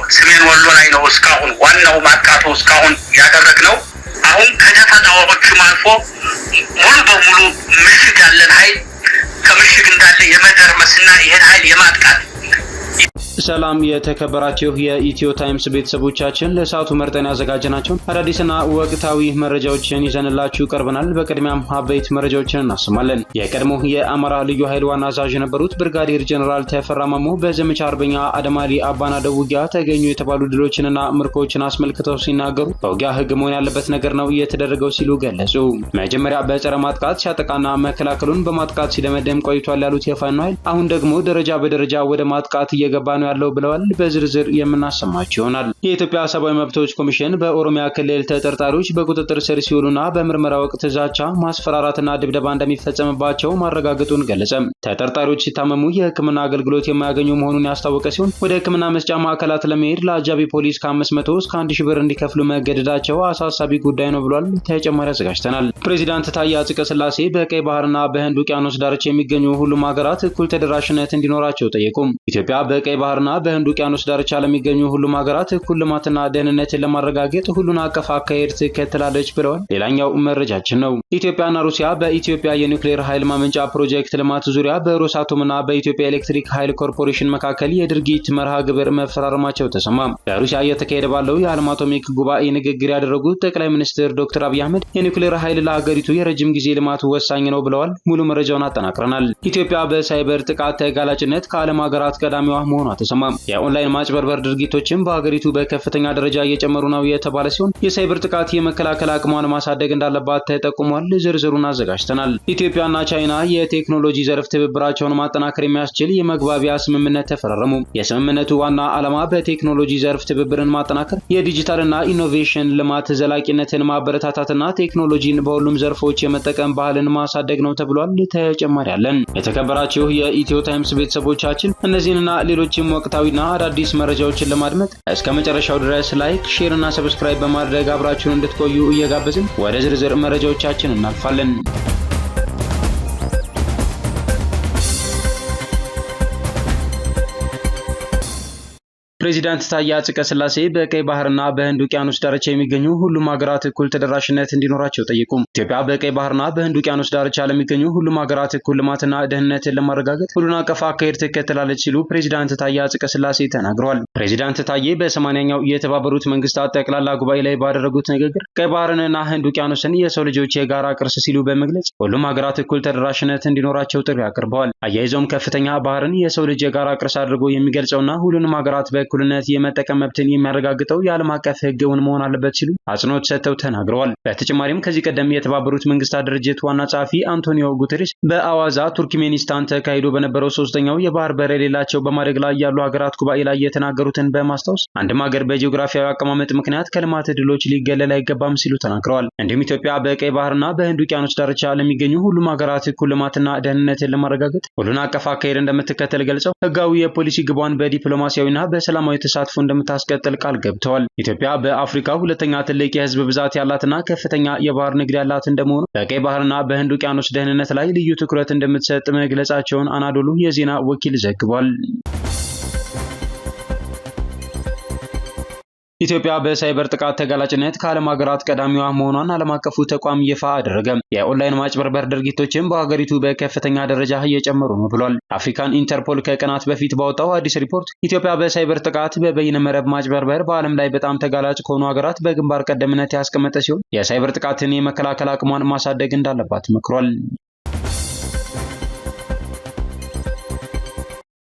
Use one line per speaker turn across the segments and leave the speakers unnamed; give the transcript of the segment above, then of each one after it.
ሰሜን ወሎ ላይ ነው እስካሁን ዋናው ማጥቃቱ እስካሁን ያደረግነው። አሁን ከደፈጣዎቹም አልፎ ሙሉ በሙሉ ምሽግ ያለን ኃይል ከምሽግ እንዳለ የመደርመስና ይሄን ኃይል የማጥቃት።
ሰላም የተከበራችሁ የኢትዮ ታይምስ ቤተሰቦቻችን፣ ለሰዓቱ መርጠን ያዘጋጀናቸውን አዳዲስና ወቅታዊ መረጃዎችን ይዘንላችሁ ቀርበናል። በቅድሚያም አበይት መረጃዎችን እናሰማለን። የቀድሞ የአማራ ልዩ ኃይል ዋና አዛዥ የነበሩት ብርጋዴር ጀነራል ተፈራ ማሞ በዘመቻ አርበኛ አደማሊ አባናደው ውጊያ ተገኙ የተባሉ ድሎችንና ምርኮችን አስመልክተው ሲናገሩ በውጊያ ሕግ መሆን ያለበት ነገር ነው የተደረገው ሲሉ ገለጹ። መጀመሪያ በጸረ ማጥቃት ሲያጠቃና መከላከሉን በማጥቃት ሲደመደም ቆይቷል ያሉት የፋኖ ኃይል አሁን ደግሞ ደረጃ በደረጃ ወደ ማጥቃት እየገባ ነው ያለው ብለዋል። በዝርዝር የምናሰማቸው ይሆናል። የኢትዮጵያ ሰብአዊ መብቶች ኮሚሽን በኦሮሚያ ክልል ተጠርጣሪዎች በቁጥጥር ስር ሲውሉና በምርመራ ወቅት ዛቻ፣ ማስፈራራትና ድብደባ እንደሚፈጸምባቸው ማረጋገጡን ገለጸ። ተጠርጣሪዎች ሲታመሙ የሕክምና አገልግሎት የማያገኙ መሆኑን ያስታወቀ ሲሆን ወደ ሕክምና መስጫ ማዕከላት ለመሄድ ለአጃቢ ፖሊስ ከ500 እስከ 1000 ብር እንዲከፍሉ መገደዳቸው አሳሳቢ ጉዳይ ነው ብሏል። ተጨማሪ አዘጋጅተናል። ፕሬዚዳንት ታዬ አጽቀሥላሴ በቀይ ባህርና በህንድ ውቅያኖስ ዳርቻ የሚገኙ ሁሉም ሀገራት እኩል ተደራሽነት እንዲኖራቸው ጠየቁ። ኢትዮጵያ በቀይ ባህርና በህንድ ውቅያኖስ ዳርቻ ለሚገኙ ሁሉም ሀገራት እኩል ልማትና ደህንነትን ለማረጋገጥ ሁሉን አቀፍ አካሄድ ትከተላለች ብለዋል። ሌላኛው መረጃችን ነው። ኢትዮጵያና ሩሲያ በኢትዮጵያ የኒውክሌር ኃይል ማመንጫ ፕሮጀክት ልማት ዙሪያ በሮሳቶምና በኢትዮጵያ ኤሌክትሪክ ኃይል ኮርፖሬሽን መካከል የድርጊት መርሃ ግብር መፈራረማቸው ተሰማ። በሩሲያ እየተካሄደ ባለው የዓለም አቶሚክ ጉባኤ ንግግር ያደረጉት ጠቅላይ ሚኒስትር ዶክተር አብይ አህመድ የኒውክሌር ኃይል ለሀገሪቱ የረጅም ጊዜ ልማት ወሳኝ ነው ብለዋል። ሙሉ መረጃውን አጠናቅረናል። ኢትዮጵያ በሳይበር ጥቃት ተጋላጭነት ከዓለም ሀገራት ቀዳሚዋ መሆኗ ተሰማ። የኦንላይን ማጭበርበር ድርጊቶችን በሀገሪቱ በከፍተኛ ደረጃ እየጨመሩ ነው የተባለ ሲሆን የሳይበር ጥቃት የመከላከል አቅሟን ማሳደግ እንዳለባት ተጠቁሟል። ዝርዝሩን አዘጋጅተናል። ኢትዮጵያና ቻይና የቴክኖሎጂ ዘርፍ ትብብራቸውን ማጠናከር የሚያስችል የመግባቢያ ስምምነት ተፈራረሙ። የስምምነቱ ዋና ዓላማ በቴክኖሎጂ ዘርፍ ትብብርን ማጠናከር፣ የዲጂታልና ኢኖቬሽን ልማት ዘላቂነትን ማበረታታትና ቴክኖሎጂን በሁሉም ዘርፎች የመጠቀም ባህልን ማሳደግ ነው ተብሏል። ተጨማሪ አለን። የተከበራችሁ የኢትዮ ታይምስ ቤተሰቦቻችን እነዚህንና ሌሎችም ወቅታዊና አዳዲስ መረጃዎችን ለማድመጥ እስከ መጨረሻው ድረስ ላይክ፣ ሼር እና ሰብስክራይብ በማድረግ አብራችሁን እንድትቆዩ እየጋበዝን ወደ ዝርዝር መረጃዎቻችን እናልፋለን። ፕሬዚዳንት ታዬ አጽቀሥላሴ በቀይ ባህርና በህንድ ውቅያኖስ ዳርቻ የሚገኙ ሁሉም ሀገራት እኩል ተደራሽነት እንዲኖራቸው ጠየቁ። ኢትዮጵያ በቀይ ባህርና በህንድ ውቅያኖስ ዳርቻ ለሚገኙ ሁሉም ሀገራት እኩል ልማትና ደህንነትን ለማረጋገጥ ሁሉን አቀፍ አካሄድ ትከተላለች ሲሉ ፕሬዚዳንት ታዬ አጽቀሥላሴ ተናግረዋል። ፕሬዚዳንት ታዬ በ80ኛው የተባበሩት መንግስታት ጠቅላላ ጉባኤ ላይ ባደረጉት ንግግር ቀይ ባህርንና ህንድ ውቅያኖስን የሰው ልጆች የጋራ ቅርስ ሲሉ በመግለጽ ሁሉም ሀገራት እኩል ተደራሽነት እንዲኖራቸው ጥሪ አቅርበዋል። አያይዘውም ከፍተኛ ባህርን የሰው ልጅ የጋራ ቅርስ አድርጎ የሚገልጸውና ሁሉንም ሀገራት እኩልነት የመጠቀም መብትን የሚያረጋግጠው የዓለም አቀፍ ህግ እውን መሆን አለበት ሲሉ አጽንኦት ሰጥተው ተናግረዋል። በተጨማሪም ከዚህ ቀደም የተባበሩት መንግስታት ድርጅት ዋና ጸሐፊ አንቶኒዮ ጉተሬስ በአዋዛ ቱርክሜኒስታን ተካሂዶ በነበረው ሶስተኛው የባህር በር የሌላቸው በማደግ ላይ ያሉ ሀገራት ጉባኤ ላይ የተናገሩትን በማስታወስ አንድም ሀገር በጂኦግራፊያዊ አቀማመጥ ምክንያት ከልማት ዕድሎች ሊገለል አይገባም ሲሉ ተናግረዋል። እንዲሁም ኢትዮጵያ በቀይ ባህርና በህንድ ውቅያኖስ ዳርቻ ለሚገኙ ሁሉም ሀገራት እኩል ልማትና ደህንነትን ለማረጋገጥ ሁሉን አቀፍ አካሄድ እንደምትከተል ገልጸው ህጋዊ የፖሊሲ ግቧን በዲፕሎማሲያዊና በሰላማዊ ተሳትፎ እንደምታስቀጥል ቃል ገብተዋል። ኢትዮጵያ በአፍሪካ ሁለተኛ ትልቅ የህዝብ ብዛት ያላትና ከፍተኛ የባህር ንግድ ያላት እንደመሆኑ በቀይ ባህርና በህንድ ውቅያኖስ ደህንነት ላይ ልዩ ትኩረት እንደምትሰጥ መግለጻቸውን አናዶሉ የዜና ወኪል ዘግቧል። ኢትዮጵያ በሳይበር ጥቃት ተጋላጭነት ከዓለም ሀገራት ቀዳሚዋ መሆኗን ዓለም አቀፉ ተቋም ይፋ አደረገ። የኦንላይን ማጭበርበር ድርጊቶችን በሀገሪቱ በከፍተኛ ደረጃ እየጨመሩ ነው ብሏል። አፍሪካን ኢንተርፖል ከቀናት በፊት ባወጣው አዲስ ሪፖርት ኢትዮጵያ በሳይበር ጥቃት፣ በበይነ መረብ ማጭበርበር በዓለም ላይ በጣም ተጋላጭ ከሆኑ ሀገራት በግንባር ቀደምትነት ያስቀመጠ ሲሆን የሳይበር ጥቃትን የመከላከል አቅሟን ማሳደግ እንዳለባት መክሯል።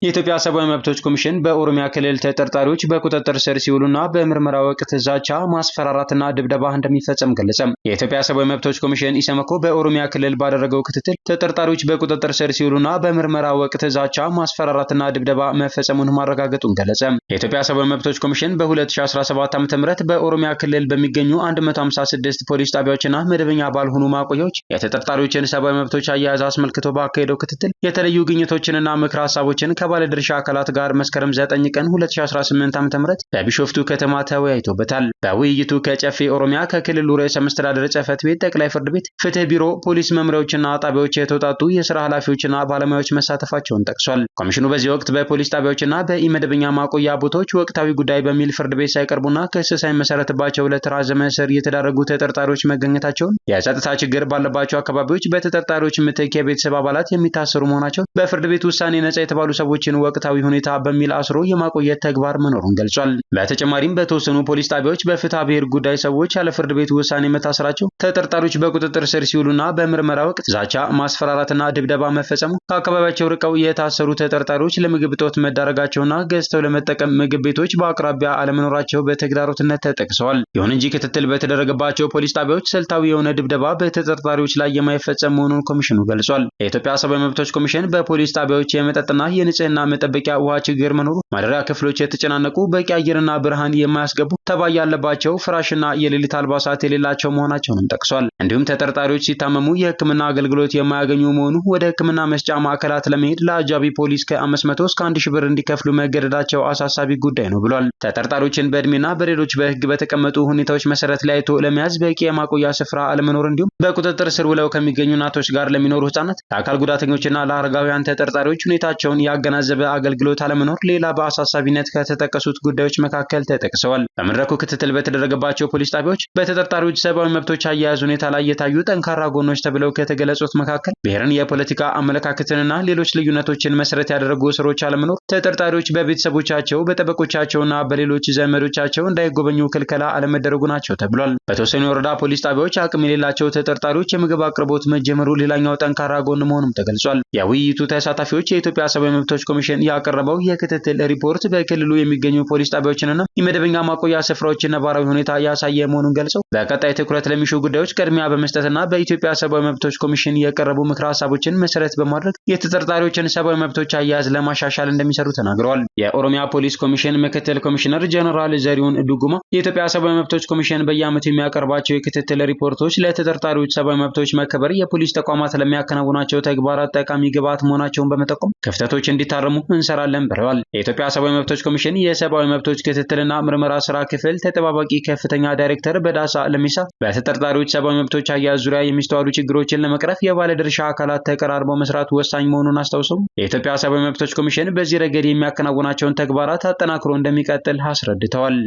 የኢትዮጵያ ሰብአዊ መብቶች ኮሚሽን በኦሮሚያ ክልል ተጠርጣሪዎች በቁጥጥር ስር ሲውሉና በምርመራ ወቅት ዛቻ፣ ማስፈራራትና ድብደባ እንደሚፈጸም ገለጸ። የኢትዮጵያ ሰብአዊ መብቶች ኮሚሽን ኢሰመኮ በኦሮሚያ ክልል ባደረገው ክትትል ተጠርጣሪዎች በቁጥጥር ስር ሲውሉና በምርመራ ወቅት ዛቻ፣ ማስፈራራትና ድብደባ መፈጸሙን ማረጋገጡን ገለጸ። የኢትዮጵያ ሰብአዊ መብቶች ኮሚሽን በ2017 ዓ.ም በኦሮሚያ ክልል በሚገኙ 156 ፖሊስ ጣቢያዎችና መደበኛ ባልሆኑ ማቆያዎች የተጠርጣሪዎችን ሰብአዊ መብቶች አያያዝ አስመልክቶ ባካሄደው ክትትል የተለዩ ግኝቶችንና ምክረ ሀሳቦችን ከባለድርሻ አካላት ጋር መስከረም 9 ቀን 2018 ዓ.ም በቢሾፍቱ ከተማ ተወያይቶበታል። በውይይቱ ከጨፌ ኦሮሚያ፣ ከክልሉ ርዕሰ መስተዳድር ጽሕፈት ቤት፣ ጠቅላይ ፍርድ ቤት፣ ፍትህ ቢሮ፣ ፖሊስ መምሪያዎችና ጣቢያዎች የተውጣጡ የስራ ኃላፊዎችና ባለሙያዎች መሳተፋቸውን ጠቅሷል። ኮሚሽኑ በዚህ ወቅት በፖሊስ ጣቢያዎችና በኢመደበኛ ማቆያ ቦታዎች ወቅታዊ ጉዳይ በሚል ፍርድ ቤት ሳይቀርቡና ክስ ሳይመሰረትባቸው ለተራዘመ እስር የተዳረጉ ተጠርጣሪዎች መገኘታቸውን፣ የጸጥታ ችግር ባለባቸው አካባቢዎች በተጠርጣሪዎች ምትክ የቤተሰብ አባላት የሚታሰሩ መሆናቸው፣ በፍርድ ቤት ውሳኔ ነጻ የተባሉ ሰዎችን ወቅታዊ ሁኔታ በሚል አስሮ የማቆየት ተግባር መኖሩን ገልጿል። በተጨማሪም በተወሰኑ ፖሊስ ጣቢያዎች በፍትሐ ብሔር ጉዳይ ሰዎች ያለ ፍርድ ቤት ውሳኔ መታሰራቸው፣ ተጠርጣሪዎች በቁጥጥር ስር ሲውሉና በምርመራ ወቅት ዛቻ፣ ማስፈራራትና ድብደባ መፈጸሙ፣ ከአካባቢያቸው ርቀው የታሰሩ ተጠርጣሪዎች ለምግብ እጦት መዳረጋቸውና ገዝተው ለመጠቀም ምግብ ቤቶች በአቅራቢያ አለመኖራቸው በተግዳሮትነት ተጠቅሰዋል። ይሁን እንጂ ክትትል በተደረገባቸው ፖሊስ ጣቢያዎች ስልታዊ የሆነ ድብደባ በተጠርጣሪዎች ላይ የማይፈጸም መሆኑን ኮሚሽኑ ገልጿል። የኢትዮጵያ ሰብአዊ መብቶች ኮሚሽን በፖሊስ ጣቢያዎች የመጠጥና የንጽህና መጠበቂያ ውሃ ችግር መኖሩ፣ ማደሪያ ክፍሎች የተጨናነቁ፣ በቂ አየርና ብርሃን የማያስገቡ፣ ተባይ ያለባቸው፣ ፍራሽና የሌሊት አልባሳት የሌላቸው መሆናቸውንም ጠቅሷል። እንዲሁም ተጠርጣሪዎች ሲታመሙ የሕክምና አገልግሎት የማያገኙ መሆኑ፣ ወደ ሕክምና መስጫ ማዕከላት ለመሄድ ለአጃቢ ፖሊስ ከ500 እስከ 1000 ብር እንዲከፍሉ መገደዳቸው አሳሳቢ ጉዳይ ነው ብሏል። ተጠርጣሪዎችን በእድሜና በሌሎች በሕግ በተቀመጡ ሁኔታዎች መሰረት ለይቶ ለመያዝ በቂ የማቆያ ስፍራ አለመኖር እንዲሁም በቁጥጥር ስር ውለው ከሚገኙ እናቶች ጋር ለሚኖሩ ህጻናት፣ ለአካል ጉዳተኞችና ለአረጋውያን ተጠርጣሪዎች ሁኔታቸውን ያገናዘበ አገልግሎት አለመኖር ሌላ በአሳሳቢነት ከተጠቀሱት ጉዳዮች መካከል ተጠቅሰዋል። በመድረኩ ክትትል በተደረገባቸው ፖሊስ ጣቢያዎች በተጠርጣሪዎች ሰብአዊ መብቶች አያያዝ ሁኔታ ላይ የታዩ ጠንካራ ጎኖች ተብለው ከተገለጹት መካከል ብሔርን፣ የፖለቲካ አመለካከትንና ሌሎች ልዩነቶችን መሰረት ያደረጉ እስሮች አለመኖር፣ ተጠርጣሪዎች በቤተሰቦቻቸው በጠበቆቻቸውና በሌሎች ዘመዶቻቸው እንዳይጎበኙ ክልከላ አለመደረጉ ናቸው ተብሏል። በተወሰኑ የወረዳ ፖሊስ ጣቢያዎች አቅም የሌላቸው ተጠርጣሪዎች የምግብ አቅርቦት መጀመሩ ሌላኛው ጠንካራ ጎን መሆኑም ተገልጿል። የውይይቱ ተሳታፊዎች የኢትዮጵያ ሰብአዊ መብቶች ኮሚሽን ያቀረበው የክትትል ሪፖርት በክልሉ የሚገኙ ፖሊስ ጣቢያዎችንና የመደበኛ ማቆያ ሰፍራዎችን ነባራዊ ሁኔታ ያሳየ መሆኑን ገልጸው በቀጣይ ትኩረት ለሚሹ ጉዳዮች ቅድሚያ በመስጠትና በኢትዮጵያ ሰብአዊ መብቶች ኮሚሽን የቀረቡ ምክረ ሀሳቦችን መሰረት በማድረግ የተጠርጣሪዎችን ሰብአዊ መብቶች አያያዝ ለማሻሻል እንደሚሰሩ ተናግረዋል። የኦሮሚያ ፖሊስ ኮሚሽን ምክትል ኮሚሽነር ጀነራል ዘሪሁን ዱጉማ የኢትዮጵያ ሰብአዊ መብቶች ኮሚሽን በየዓመቱ የሚያቀርባቸው የክትትል ሪፖርቶች ለተጠርጣሪዎች ሰብአዊ መብቶች መከበር የፖሊስ ተቋማት ለሚያከናውናቸው ተግባራት ጠቃሚ ግብዓት መሆናቸውን በመጠቆም ክፍተቶች እንዲታረሙ እንሰራለን ብለዋል። የኢትዮጵያ ሰብአዊ መብቶች ኮሚሽን የሰብአዊ መብቶች ክትትልና ምርመራ ስራ ክፍል ተጠባባቂ ከፍተኛ ዳይሬክተር በዳሳ ለሚሳ በተጠርጣሪዎች ሰብአዊ መብቶች አያያዝ ዙሪያ የሚስተዋሉ ችግሮችን ለመቅረፍ የባለድርሻ አካላት ተቀራርበው መስራት ወሳኝ መሆኑን አስታውሰው የኢትዮጵያ ሰብአዊ መብቶች ኮሚሽን በዚህ ረገድ የሚያከናውናቸውን ተግባራት አጠናክሮ እንደሚቀጥል አስረድተዋል።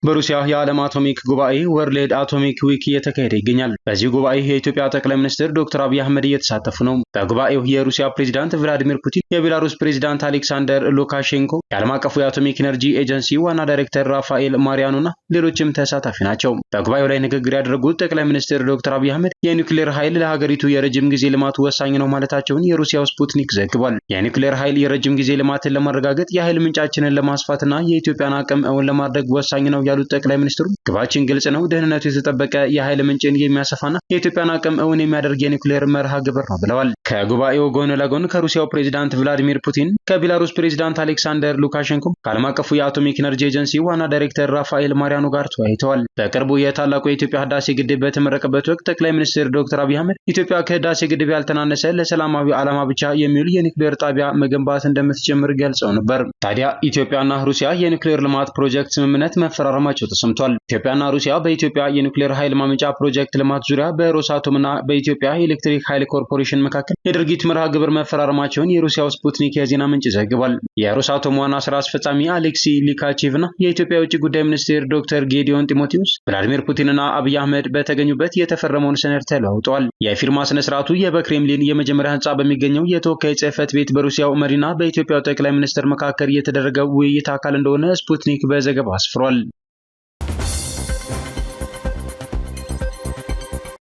በሩሲያ የዓለም አቶሚክ ጉባኤ ወርልድ አቶሚክ ዊክ እየተካሄደ ይገኛል። በዚህ ጉባኤ የኢትዮጵያ ጠቅላይ ሚኒስትር ዶክተር አብይ አህመድ እየተሳተፉ ነው። በጉባኤው የሩሲያ ፕሬዝዳንት ቭላዲሚር ፑቲን፣ የቤላሩስ ፕሬዝዳንት አሌክሳንደር ሉካሼንኮ፣ የዓለም አቀፉ የአቶሚክ ኤነርጂ ኤጀንሲ ዋና ዳይሬክተር ራፋኤል ማሪያኖና ሌሎችም ተሳታፊ ናቸው። በጉባኤው ላይ ንግግር ያደረጉት ጠቅላይ ሚኒስትር ዶክተር አብይ አህመድ የኒውክሌር ኃይል ለሀገሪቱ የረጅም ጊዜ ልማት ወሳኝ ነው ማለታቸውን የሩሲያው ስፑትኒክ ዘግቧል። የኒውክሌር ኃይል የረጅም ጊዜ ልማትን ለማረጋገጥ የኃይል ምንጫችንን ለማስፋትና የኢትዮጵያን አቅም እውን ለማድረግ ወሳኝ ነው ያሉት ጠቅላይ ሚኒስትሩ ግባችን ግልጽ ነው፣ ደህንነቱ የተጠበቀ የኃይል ምንጭን የሚያሰፋና የኢትዮጵያን አቅም እውን የሚያደርግ የኒውክሌር መርሃ ግብር ነው ብለዋል። ከጉባኤው ጎን ለጎን ከሩሲያው ፕሬዝዳንት ቭላዲሚር ፑቲን፣ ከቤላሩስ ፕሬዝዳንት አሌክሳንደር ሉካሼንኮ፣ ከዓለም አቀፉ የአቶሚክ ኤነርጂ ኤጀንሲ ዋና ዳይሬክተር ራፋኤል ማሪያኖ ጋር ተወያይተዋል። በቅርቡ የታላቁ የኢትዮጵያ ህዳሴ ግድብ በተመረቀበት ወቅት ጠቅላይ ሚኒስትር ዶክተር አብይ አህመድ ኢትዮጵያ ከህዳሴ ግድብ ያልተናነሰ ለሰላማዊ ዓላማ ብቻ የሚውል የኒውክሌር ጣቢያ መገንባት እንደምትጀምር ገልጸው ነበር። ታዲያ ኢትዮጵያና ሩሲያ የኒውክሌር ልማት ፕሮጀክት ስምምነት መፈራረማቸው ተሰምቷል። ኢትዮጵያና ሩሲያ በኢትዮጵያ የኒውክሌር ኃይል ማመንጫ ፕሮጀክት ልማት ዙሪያ በሮሳቶምና በኢትዮጵያ ኤሌክትሪክ ኃይል ኮርፖሬሽን መካከል የድርጊት መርሃ ግብር መፈራረማቸውን የሩሲያው ስፑትኒክ የዜና ምንጭ ዘግቧል። የሮሳቶም ዋና ስራ አስፈጻሚ አሌክሲ ሊካቼቭና የኢትዮጵያ የውጭ ጉዳይ ሚኒስቴር ዶክተር ጌዲዮን ጢሞቴዎስ ቭላዲሚር ፑቲንና አብይ አህመድ በተገኙበት የተፈረመውን ሰነድ ተለዋውጠዋል። የፊርማ ስነ ስርዓቱ በክሬምሊን የመጀመሪያ ህንጻ በሚገኘው የተወካይ ጽህፈት ቤት በሩሲያው መሪና በኢትዮጵያው ጠቅላይ ሚኒስትር መካከል የተደረገው ውይይት አካል እንደሆነ ስፑትኒክ በዘገባው አስፍሯል።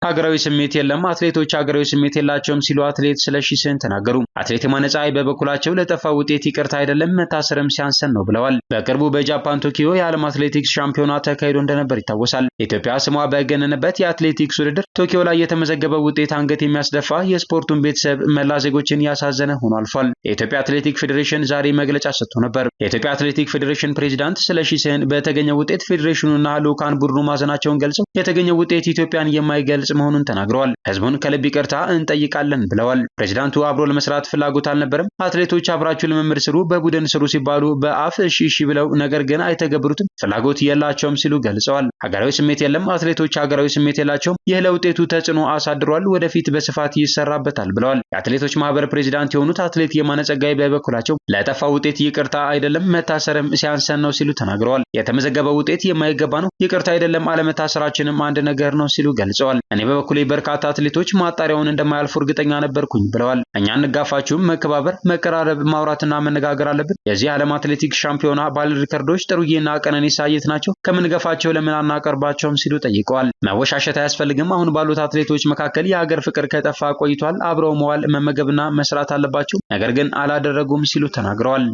ሀገራዊ ስሜት የለም፣ አትሌቶች ሀገራዊ ስሜት የላቸውም ሲሉ አትሌት ስለሺ ስህን ተናገሩ። አትሌት የማነ ፀሐይ በበኩላቸው ለጠፋ ውጤት ይቅርታ አይደለም መታሰርም ሲያንሰን ነው ብለዋል። በቅርቡ በጃፓን ቶኪዮ የዓለም አትሌቲክስ ሻምፒዮና ተካሂዶ እንደነበር ይታወሳል። ኢትዮጵያ ስሟ በገነነበት የአትሌቲክስ ውድድር ቶኪዮ ላይ የተመዘገበው ውጤት አንገት የሚያስደፋ የስፖርቱን ቤተሰብ መላ ዜጎችን ያሳዘነ ሆኖ አልፏል። የኢትዮጵያ አትሌቲክ ፌዴሬሽን ዛሬ መግለጫ ሰጥቶ ነበር። የኢትዮጵያ አትሌቲክ ፌዴሬሽን ፕሬዝዳንት ስለሺ ስህን በተገኘው ውጤት ፌዴሬሽኑና ልዑካን ቡድኑ ማዘናቸውን ገልጸው የተገኘው ውጤት ኢትዮጵያን የማይገልጽ መሆኑን ተናግረዋል። ህዝቡን ከልብ ይቅርታ እንጠይቃለን ብለዋል። ፕሬዝዳንቱ አብሮ ለመስራት ፍላጎት አልነበረም። አትሌቶች አብራችሁ ልምምድ ስሩ፣ በቡድን ስሩ ሲባሉ በአፍ እሺ ብለው ነገር ግን አይተገብሩትም፣ ፍላጎት የላቸውም ሲሉ ገልጸዋል። ሀገራዊ ስሜት የለም፣ አትሌቶች ሀገራዊ ስሜት የላቸውም። ይህ ለውጤቱ ተጽዕኖ አሳድሯል፣ ወደፊት በስፋት ይሰራበታል ብለዋል። የአትሌቶች ማህበር ፕሬዝዳንት የሆኑት አትሌት የማነ ጸጋይ በበኩላቸው ለጠፋው ውጤት ይቅርታ አይደለም መታሰርም ሲያንሰን ነው ሲሉ ተናግረዋል። የተመዘገበው ውጤት የማይገባ ነው፣ ይቅርታ አይደለም አለመታሰራችንም አንድ ነገር ነው ሲሉ ገልጸዋል። እኔ በበኩሌ በርካታ አትሌቶች ማጣሪያውን እንደማያልፉ እርግጠኛ ነበርኩኝ ብለዋል። እኛ እንጋፋችሁም፣ መከባበር፣ መቀራረብ፣ ማውራትና መነጋገር አለብን። የዚህ ዓለም አትሌቲክስ ሻምፒዮና ባለ ሪከርዶች ጥሩዬና ቀነኒሳ የት ናቸው? ከምንገፋቸው ለምን አናቀርባቸውም ሲሉ ጠይቀዋል። መወሻሸት አያስፈልግም። አሁን ባሉት አትሌቶች መካከል የሀገር ፍቅር ከጠፋ ቆይቷል። አብረው መዋል፣ መመገብና መስራት አለባቸው። ነገር ግን አላደረጉም ሲሉ ተናግረዋል።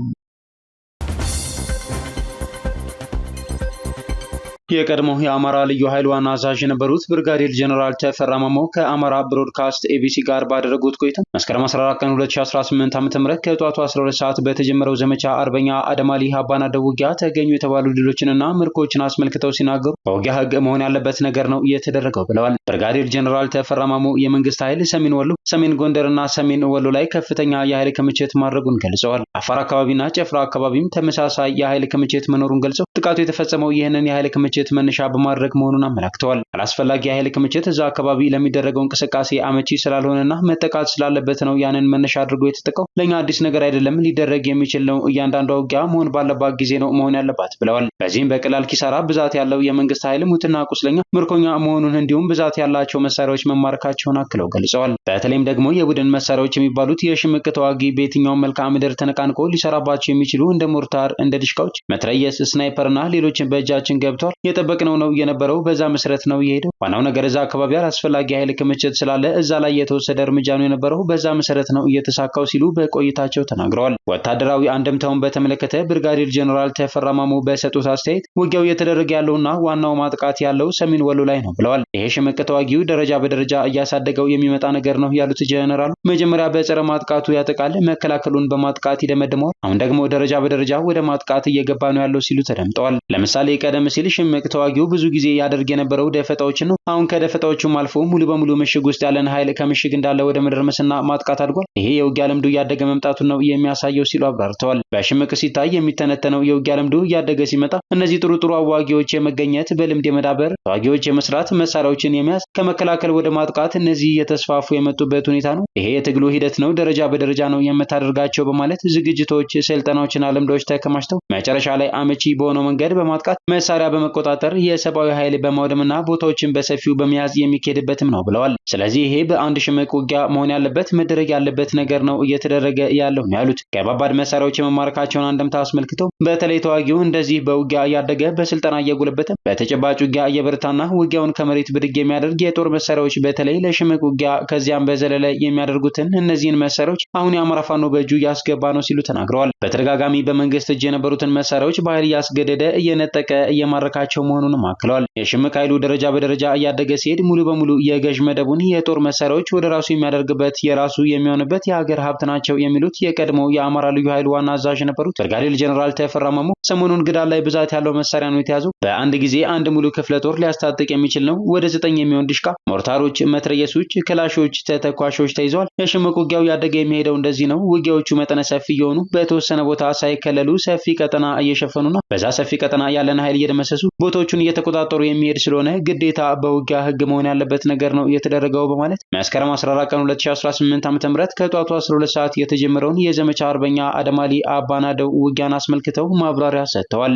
የቀድሞ የአማራ ልዩ ኃይል ዋና አዛዥ የነበሩት ብርጋዴር ጀነራል ተፈራ ማሞ ከአማራ ብሮድካስት ኤቢሲ ጋር ባደረጉት ቆይታ መስከረም 14 ቀን 2018 ዓ.ም ከጧቱ 12 ሰዓት በተጀመረው ዘመቻ አርበኛ አደማሊ አባናደው ውጊያ ተገኙ የተባሉ ድሎችንና ምርኮችን አስመልክተው ሲናገሩ በውጊያ ሕግ መሆን ያለበት ነገር ነው እየተደረገው ብለዋል። ብርጋዴር ጀነራል ተፈራ ማሞ የመንግስት ኃይል ሰሜን ወሎ፣ ሰሜን ጎንደርና ሰሜን ወሎ ላይ ከፍተኛ የኃይል ክምችት ማድረጉን ገልጸዋል። አፋር አካባቢና ጨፍራ አካባቢም ተመሳሳይ የኃይል ክምችት መኖሩን ገልጸው ጥቃቱ የተፈጸመው ይህንን የኃይል ክምችት መነሻ በማድረግ መሆኑን አመላክተዋል። አላስፈላጊ የኃይል ክምችት እዛ አካባቢ ለሚደረገው እንቅስቃሴ አመቺ ስላልሆነና መጠቃት ስላለበት ነው ያንን መነሻ አድርጎ የተጠቀው። ለኛ አዲስ ነገር አይደለም፣ ሊደረግ የሚችል ነው። እያንዳንዷ ውጊያ መሆን ባለባት ጊዜ ነው መሆን ያለባት ብለዋል። በዚህም በቀላል ኪሳራ ብዛት ያለው የመንግስት ኃይል ሙትና ቁስለኛ ምርኮኛ መሆኑን እንዲሁም ብዛት ያላቸው መሳሪያዎች መማረካቸውን አክለው ገልጸዋል። በተለይም ደግሞ የቡድን መሳሪያዎች የሚባሉት የሽምቅ ተዋጊ በየትኛውም መልክዓ ምድር ተነቃንቆ ሊሰራባቸው የሚችሉ እንደ ሞርታር፣ እንደ ዲሽቃዎች፣ መትረየስ፣ ስናይፐርና ሌሎችን በእጃችን ገብተዋል። የጠበቅነው ነው የነበረው። በዛ መሰረት ነው የሄደው። ዋናው ነገር እዛ አካባቢ አላስፈላጊ ኃይል ክምችት ስላለ እዛ ላይ የተወሰደ እርምጃ ነው የነበረው። በዛ መሰረት ነው እየተሳካው ሲሉ በቆይታቸው ተናግረዋል። ወታደራዊ አንደምታውን በተመለከተ ብርጋዴር ጀነራል ተፈራ ማሞ በሰጡት አስተያየት ውጊያው እየተደረገ ያለውና ዋናው ማጥቃት ያለው ሰሜን ወሎ ላይ ነው ብለዋል። ይሄ ሽምቅ ተዋጊው ደረጃ በደረጃ እያሳደገው የሚመጣ ነገር ነው ያሉት ጀነራሉ መጀመሪያ በጸረ ማጥቃቱ ያጠቃል፣ መከላከሉን በማጥቃት ይደመድመዋል። አሁን ደግሞ ደረጃ በደረጃ ወደ ማጥቃት እየገባ ነው ያለው ሲሉ ተደምጠዋል። ለምሳሌ ቀደም ሲል ሽምቅ ተዋጊው ብዙ ጊዜ ያደርግ የነበረው ደፈጣዎችን ነው። አሁን ከደፈጣዎቹም አልፎ ሙሉ በሙሉ ምሽግ ውስጥ ያለን ኃይል ከምሽግ እንዳለ ወደ መደርመስና ማጥቃት አድጓል። ይሄ የውጊያ ልምዱ እያደገ መምጣቱን ነው የሚያሳየው ሲሉ አብራርተዋል። በሽምቅ ሲታይ የሚተነተነው የውጊያ ልምዱ እያደገ ሲመጣ እነዚህ ጥሩ አዋጊዎች የመገኘት፣ በልምድ የመዳበር፣ ተዋጊዎች የመስራት፣ መሳሪያዎችን የመያዝ፣ ከመከላከል ወደ ማጥቃት እነዚህ የተስፋፉ የመጡበት ሁኔታ ነው። ይሄ የትግሉ ሂደት ነው። ደረጃ በደረጃ ነው የምታደርጋቸው በማለት ዝግጅቶች፣ ስልጠናዎችና ልምዶች ተከማችተው መጨረሻ ላይ አመቺ በሆነው መንገድ በማጥቃት መሳሪያ በመቆጣጠር የሰብአዊ ኃይል በማውደምና ቦታዎችን በሰፊው በመያዝ የሚካሄድበትም ነው ብለዋል። ስለዚህ ይሄ በአንድ ሽምቅ ውጊያ መሆን ያለበት መደረግ ያለበት ነገር ነው እየተደረገ ያለው ነው ያሉት። ከባባድ መሳሪያዎች የመማረካቸውን አንደምታ አስመልክተው በተለይ ተዋጊው እንደዚህ በውጊያ እያደገ በስልጠና እየጎለበተ በተጨባጭ ውጊያ እየበረታና ውጊያውን ከመሬት ብድግ የሚያደርግ የጦር መሳሪያዎች በተለይ ለሽምቅ ውጊያ ከዚያም በዘለለ የሚያደርጉትን እነዚህን መሳሪያዎች አሁን የአማራ ፋኖ በእጁ እያስገባ ነው ሲሉ ተናግረዋል። በተደጋጋሚ በመንግስት እጅ የነበሩትን መሳሪያዎች በኃይል እያስገደደ እየነጠቀ እየማረካቸው መሆኑንም አክለዋል። የሽምቅ ኃይሉ ደረጃ በደረጃ እያደገ ሲሄድ ሙሉ በሙሉ የገዥ መደቡን የጦር መሳሪያዎች ወደ ራሱ የሚያደርግበት የራሱ የሚሆንበት የሀገር ሀብት ናቸው የሚሉት የቀድሞው የአማራ ልዩ ኃይል ዋና አዛዥ የነበሩት ብርጋዴር ጀነራል ተፈራ ማሞ ሰሞኑን ግዳን ላይ ብዛት ያለው መሳሪያ ነው የተያዘው። በአንድ ጊዜ አንድ ሙሉ ክፍለ ጦር ሊያስታጥቅ የሚችል ነው። ወደ 9 የሚሆን ዲሽቃ፣ ሞርታሮች፣ መትረየሶች፣ ክላሾች፣ ተተኳሾች ተይዘዋል። የሽምቅ ውጊያው ያደገ የሚሄደው እንደዚህ ነው። ውጊያዎቹ መጠነ ሰፊ የሆኑ በተወሰነ ቦታ ሳይከለሉ ሰፊ ቀጠና እየሸፈኑና በዛ ሰፊ ቀጠና ያለን ኃይል እየደመሰሱ ቦታዎቹን እየተቆጣጠሩ የሚሄድ ስለሆነ ግዴታ በውጊያ ህግ መሆን ያለበት ነገር ነው እየተደረገው በማለት መስከረም 14 ቀን 2018 ዓ.ም ከጧቱ 12 ሰዓት የተጀመረውን የዘመቻ አርበኛ አደማሊ አባናደው ውጊያን አስመልክተው ማብራሪያ ሰጥተዋል።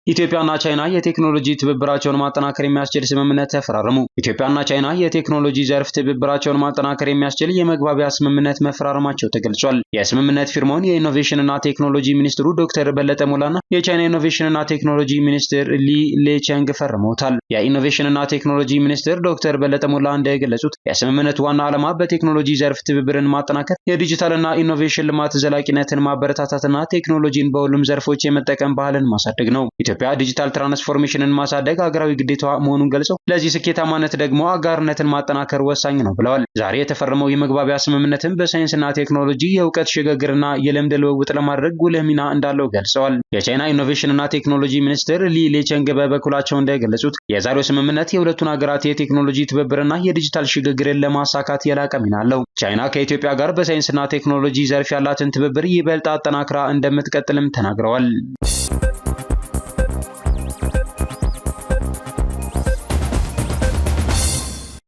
ኢትዮጵያና ቻይና የቴክኖሎጂ ትብብራቸውን ማጠናከር የሚያስችል ስምምነት ተፈራረሙ። ኢትዮጵያና ቻይና የቴክኖሎጂ ዘርፍ ትብብራቸውን ማጠናከር የሚያስችል የመግባቢያ ስምምነት መፈራረማቸው ተገልጿል። የስምምነት ፊርማውን የኢኖቬሽንና ቴክኖሎጂ ሚኒስትሩ ዶክተር በለጠ ሞላና የቻይና ኢኖቬሽንና ቴክኖሎጂ ሚኒስትር ሊ ሌቸንግ ፈርመውታል። የኢኖቬሽንና ቴክኖሎጂ ሚኒስትር ዶክተር በለጠ ሞላ እንደገለጹት የስምምነቱ ዋና ዓላማ በቴክኖሎጂ ዘርፍ ትብብርን ማጠናከር፣ የዲጂታልና ኢኖቬሽን ልማት ዘላቂነትን ማበረታታትና ቴክኖሎጂን በሁሉም ዘርፎች የመጠቀም ባህልን ማሳደግ ነው። ኢትዮጵያ ኢትዮጵያ ዲጂታል ትራንስፎርሜሽንን ማሳደግ ሀገራዊ ግዴታዋ መሆኑን ገልጸው ለዚህ ስኬታማነት ደግሞ አጋርነትን ማጠናከር ወሳኝ ነው ብለዋል። ዛሬ የተፈረመው የመግባቢያ ስምምነትም በሳይንስና ቴክኖሎጂ የእውቀት ሽግግርና የልምድ ልውውጥ ለማድረግ ጉልህ ሚና እንዳለው ገልጸዋል። የቻይና ኢኖቬሽንና ቴክኖሎጂ ሚኒስትር ሊ ሌቸንግ በበኩላቸው እንደገለጹት የዛሬው ስምምነት የሁለቱን ሀገራት የቴክኖሎጂ ትብብርና የዲጂታል ሽግግርን ለማሳካት የላቀ ሚና አለው። ቻይና ከኢትዮጵያ ጋር በሳይንስና ቴክኖሎጂ ዘርፍ ያላትን ትብብር ይበልጥ አጠናክራ እንደምትቀጥልም ተናግረዋል።